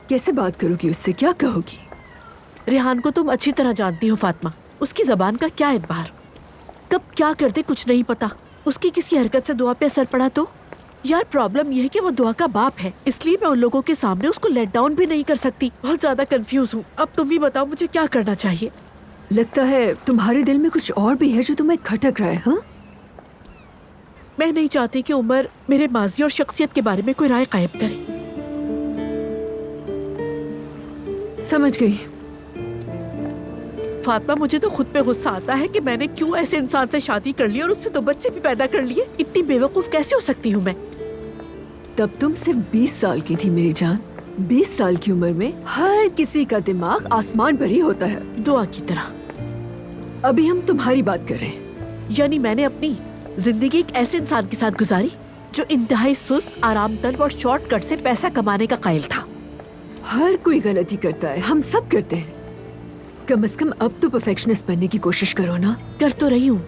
कैसे बात करोगी उससे, क्या कहोगी? रेहान को तुम अच्छी तरह जानती हो फातिमा, उसकी जबान का क्या एतबार, कब क्या कर दे कुछ नहीं पता। उसकी किसी हरकत से दुआ पे असर पड़ा तो? यार प्रॉब्लम यह है कि वो दुआ का बाप है, इसलिए मैं उन लोगों के सामने उसको लेट डाउन भी नहीं कर सकती। बहुत ज्यादा कंफ्यूज हूँ। अब तुम ही बताओ मुझे क्या करना चाहिए। लगता है तुम्हारे दिल में कुछ और भी है जो तुम्हें खटक रहा है। हाँ, मैं नहीं चाहती कि उमर मेरे माजी और शख्सियत के बारे में कोई राय कायम करे। समझ गई। फातिमा मुझे तो खुद पे गुस्सा आता है कि मैंने क्यों ऐसे इंसान से शादी कर ली और उससे 2 बच्चे भी पैदा कर लिए। इतनी बेवकूफ कैसे हो सकती हूँ मैं? तब तुम सिर्फ 20 साल की थी मेरी जान। 20 साल की उम्र में हर किसी का दिमाग आसमान पर ही होता है, दुआ की तरह। अभी हम तुम्हारी बात कर रहे हैं। यानी मैंने अपनी जिंदगी एक ऐसे इंसान के साथ गुजारी जो इंतहाई सुस्त, आराम तलब और शॉर्टकट से पैसा कमाने का कायल था। हर कोई गलती करता है, हम सब करते हैं। कम से कम अब तो परफेक्शनिस्ट बनने की कोशिश करो ना। कर तो रही हूँ,